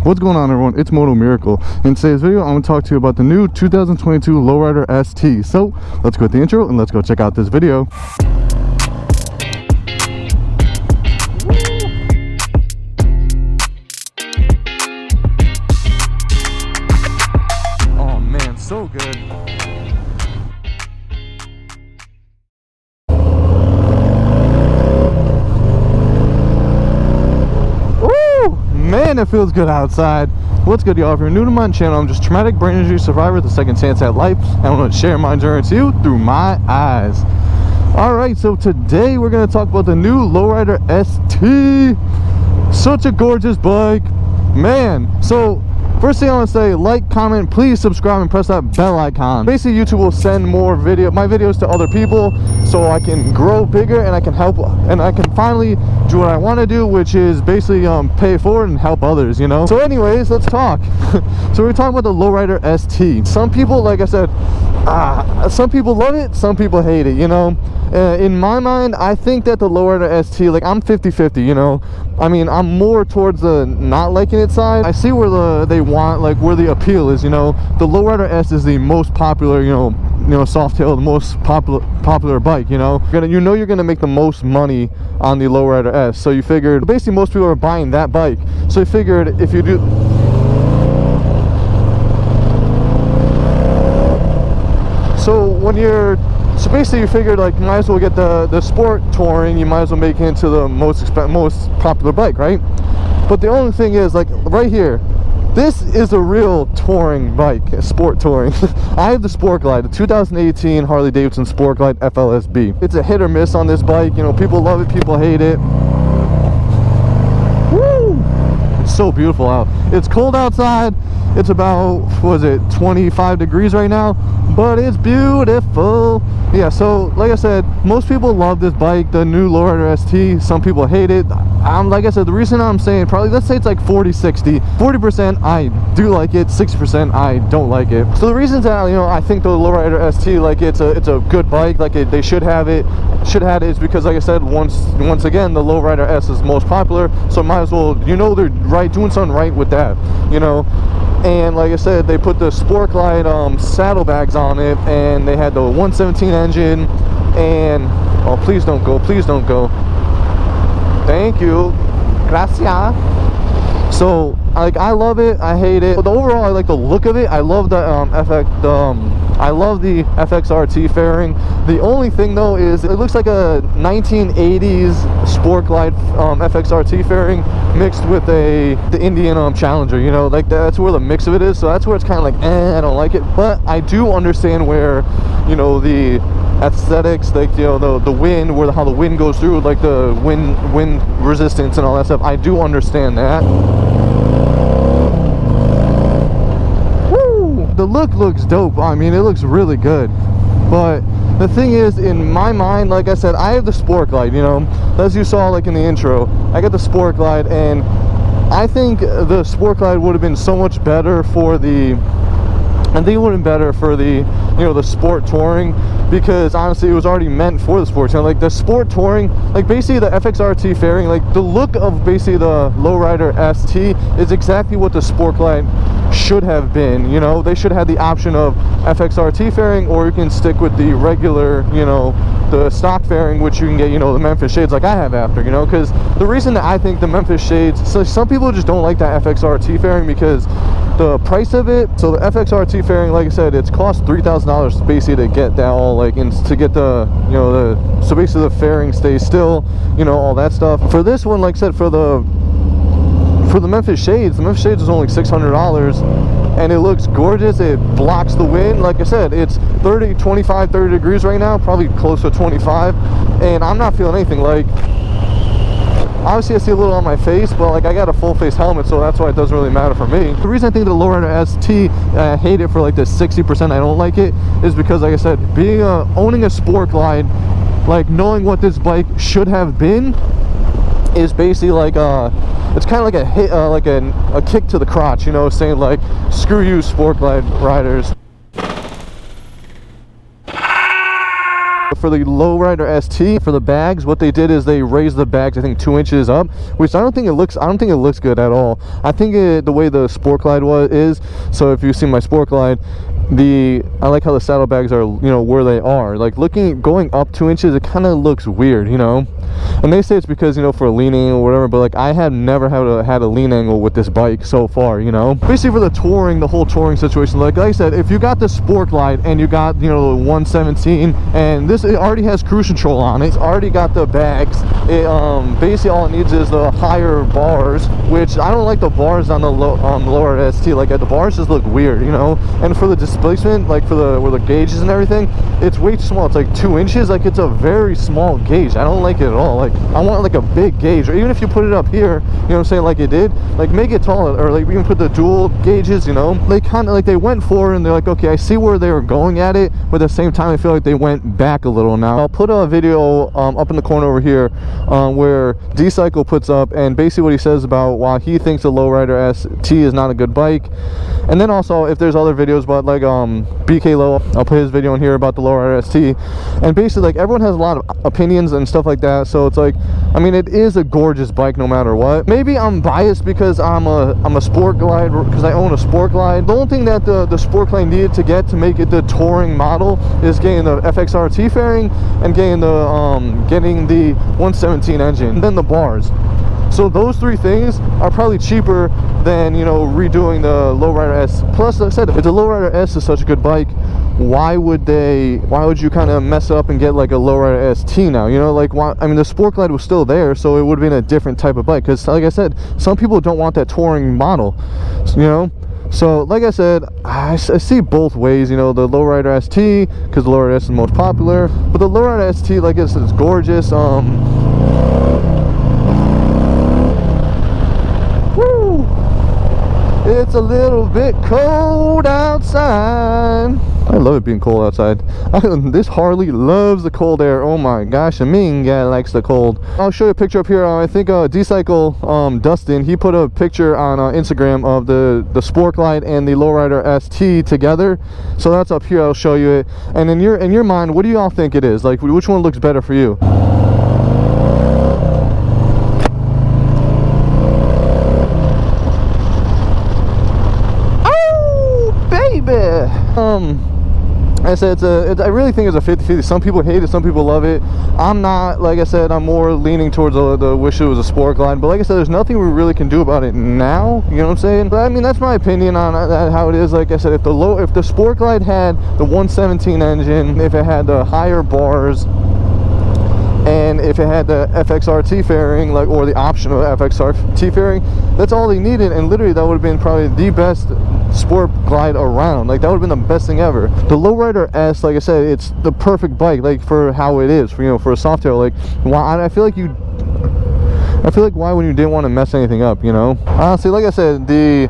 What's going on, everyone? It's MotoMiracle. In today's video, I'm going to talk to you about the new 2022 Low Rider ST. So let's go with the intro and let's go check out this video. Oh man, so good. Man, it feels good outside. What's good, y'all? If you're new to my channel, I'm just a traumatic brain injury survivor with a second chance at life, and I want to share my journey to you through my eyes. Alright, so today we're going to talk about the new Low Rider ST. Such a gorgeous bike, man. So first thing I want to say, like, comment, please subscribe and press that bell icon. Basically, YouTube will send more my videos to other people so I can grow bigger and I can help, and I can finally do what I want to do, which is basically pay it forward and help others, you know. So anyways, let's talk. So we're talking about the Low Rider ST. Some people, like I said, some people love it, some people hate it, you know. In my mind, I think that the Low Rider ST, like, I'm 50-50, you know. I mean, I'm more towards the not liking it side. I see where they want, like, where the appeal is, you know. The Low Rider S is the most popular, you know, soft tail, the most popular bike, you know. You're gonna make the most money on the Low Rider S. So you figured, basically most people are buying that bike. So you figured if you do, so basically you figured, like, you might as well get the sport touring, you might as well make it into the most popular bike, right? But the only thing is, like, right here, this is a real touring bike, sport touring. I have the Sport Glide, the 2018 Harley-Davidson Sport Glide FLSB. It's a hit or miss on this bike, you know, people love it, people hate it. Woo! It's so beautiful out. It's cold outside. It's about, what is it, 25 degrees right now, but it's beautiful. Yeah, so like I said, most people love this bike, the new Low Rider ST. Some people hate it. Like I said, the reason I'm saying, probably, let's say it's like 40-60. 40% I do like it, 60% I don't like it. So the reasons that, you know, I think the Low Rider ST, like, it's a good bike, like, they should have it is because, like I said, once again, the Low Rider S is most popular, so might as well, you know, they're doing something right with that, you know. And like I said, they put the Sport Glide saddlebags on it, and they had the 117 engine, and oh, please don't go, thank you, gracias. So, like, I love it, I hate it, but overall I like the look of it. I love the I love the FXRT fairing. The only thing though is it looks like a 1980s Sport Glide FXRT fairing mixed with the Indian Challenger, you know, like that's where the mix of it is. So that's where it's kind of like, I don't like it. But I do understand where, you know, the aesthetics, like, you know, the wind, how the wind goes through, like the wind resistance and all that stuff. I do understand that. The look looks dope. I mean, it looks really good. But the thing is, in my mind, like I said, I have the Sport Glide, you know, as you saw, like, in the intro. I got the Sport Glide, and I think the Sport Glide would have been so much better for the, I think it would have been better for the, you know, the sport touring, because honestly it was already meant for the sports, you know, like the sport touring, like basically the FXRT fairing, like the look of basically the Low Rider ST is exactly what the Sport Glide should have been. You know, they should have the option of FXRT fairing, or you can stick with the regular, you know, the stock fairing, which you can get, you know, the Memphis shades like I have after, you know. Because the reason that I think the Memphis shades, so some people just don't like that FXRT fairing because the price of it. So the FXRT fairing, like I said, it's cost $3,000 basically to get that all, like, and to get the, you know, so basically the fairing stays still, you know, all that stuff. For this one, like I said, for the Memphis shades, is only $600, and it looks gorgeous. It blocks the wind. Like I said, it's 30 degrees right now, probably close to 25, and I'm not feeling anything. Like, obviously I see a little on my face, but like I got a full face helmet, so that's why it doesn't really matter for me. The reason I think the Low Rider ST, I hate it for like the 60% I don't like it, is because, like I said, being owning a Sport Glide, like knowing what this bike should have been, is basically like it's kind of like a hit, like a kick to the crotch, you know, saying like, screw you, Sport Glide riders. for the Low Rider ST, for the bags, what they did is they raised the bags, I think 2 inches up, which I don't think it looks good at all. I think the way the Sport Glide is, so if you see my Sport Glide, I like how the saddlebags are, you know, where they are. Like going up 2 inches, it kind of looks weird, you know. And they say it's because, you know, for leaning or whatever, but like I have never had a lean angle with this bike so far, you know. Basically for the touring, the whole touring situation, like I said, if you got the Sport Glide and you got, you know, the 117, and it already has cruise control on it, it's already got the bags, basically all it needs is the higher bars, which I don't like the bars on the lower ST. Like the bars just look weird, you know. And for the displacement, like for where the gauges and everything, it's way too small. It's like 2 inches. Like it's a very small gauge. I don't like it at all. Like I want like a big gauge, or even if you put it up here, you know what I'm saying, like it did, like make it taller, or like we can put the dual gauges, you know. They kind of like, they went forward and they're like, okay, I see where they were going at it, but at the same time I feel like they went back a little. Now I'll put a video up in the corner over here where D-Cycle puts up, and basically what he says about why he thinks the Low Rider ST is not a good bike. And then also if there's other videos about like BK Low, I'll put his video in here about the Low Rider ST. And basically like everyone has a lot of opinions and stuff like that, so it's like, I mean, it is a gorgeous bike no matter what. Maybe I'm biased because I'm a Sport Glide, because I own a Sport Glide. The only thing that the Sport Glide needed to get to make it the touring model is getting the FXRT fairing and getting the 117 engine, and then the bars. So those three things are probably cheaper than, you know, redoing the Low Rider S. Plus, like I said, if the Low Rider S is such a good bike, why would you kind of mess up and get like a Low Rider ST now? You know, like, why? I mean, the Sport Glide was still there, so it would have been a different type of bike. Because, like I said, some people don't want that touring model, you know. So, like I said, I see both ways, you know, the Low Rider ST, because the Low Rider S is the most popular. But the Low Rider ST, like I said, is gorgeous. It's a little bit cold outside. I love it being cold outside. This Harley loves the cold air. Oh my gosh, a mean guy likes the cold. I'll show you a picture up here. I think D-Cycle, Dustin, he put a picture on Instagram of the Sport Glide and the Low Rider ST together. So that's up here. I'll show you it. And in your mind, what do you all think it is? Like, which one looks better for you? I said I really think it's a 50-50. Some people hate it, some people love it. I'm not, like I said, I'm more leaning towards the wish it was a Sport Glide. But like I said, there's nothing we really can do about it now, you know what I'm saying? But I mean, that's my opinion on how it is. Like I said, if the Sport Glide had the 117 engine, if it had the higher bars, and if it had the FXRT fairing, like, or the optional FXRT fairing, that's all they needed. And literally that would have been probably the best Sport Glide around. Like, that would have been the best thing ever. The Low Rider S, like I said, it's the perfect bike, like, for how it is, for, you know, for a Softail. Like, why? I feel like why when you didn't want to mess anything up, you know? Honestly, like I said, the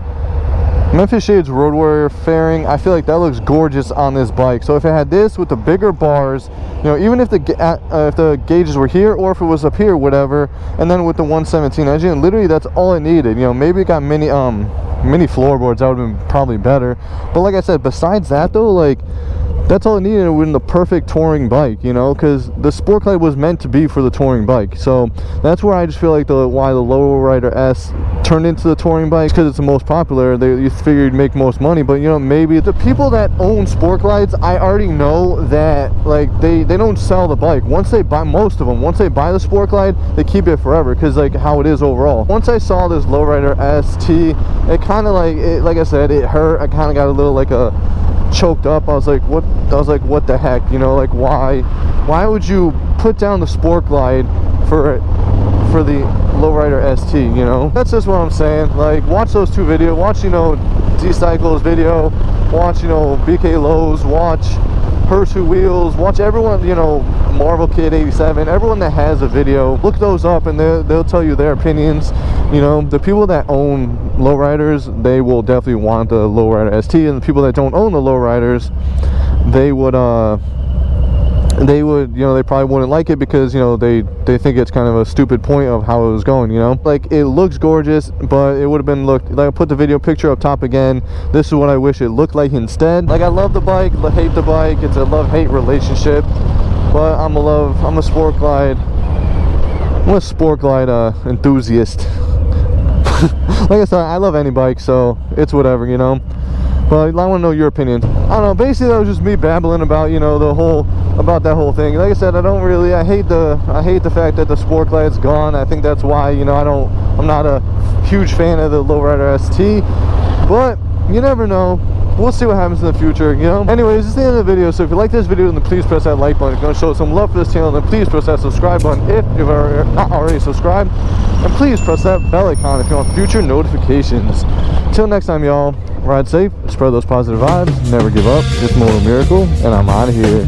Memphis Shades Road Warrior fairing, I feel like that looks gorgeous on this bike. So if it had this with the bigger bars, you know, even if the gauges were here, or if it was up here, whatever, and then with the 117 engine, literally that's all it needed. You know, maybe it got mini floorboards, that would have been probably better. But like I said, besides that though, like, that's all it needed. It would have been the perfect touring bike, you know, because the Sport Glide was meant to be for the touring bike. So that's where I just feel like why the Low Rider S turned into the touring bike, because it's the most popular. You figure you'd make most money. But, you know, maybe the people that own Sport Glides, I already know that, like, they don't sell the bike. Once they buy, most of them, once they buy the Sport Glide, they keep it forever, because, like, how it is overall. Once I saw this Low Rider ST, it kind of, like I said, it hurt. I kind of got a little, like, choked up. I was like, what the heck, you know? Like, why would you put down the Sport Glide for the Low Rider ST, you know? That's just what I'm saying. Like, watch those two videos. Watch, you know, D-Cycle's video. Watch, you know, BK Low's. Watch Her Two Wheels. Watch everyone, you know, Marvel Kid 87, everyone that has a video. Look those up and they'll tell you their opinions. You know, the people that own lowriders, they will definitely want the Low Rider ST, and the people that don't own the lowriders, they would, you know, they probably wouldn't like it, because, you know, they think it's kind of a stupid point of how it was going, you know? Like, it looks gorgeous, but it would have been like, I put the video picture up top again. This is what I wish it looked like instead. Like, I love the bike, hate the bike. It's a love-hate relationship. but I'm a sport glide enthusiast. Like I said, I love any bike, so it's whatever, you know. But I want to know your opinion. I don't know, basically that was just me babbling about, you know, about that whole thing. Like I said, I hate the fact that the sport glide's gone. I think that's why, you know, I'm not a huge fan of the Low Rider ST, but you never know. We'll see what happens in the future, you know. Anyways, this is the end of the video. So if you like this video, then please press that like button. If you're going to show some love for this channel, then please press that subscribe button if you've not already subscribed. And please press that bell icon if you want future notifications. Till next time, y'all, ride safe, spread those positive vibes, never give up. It's MotoMiracle, and I'm out of here.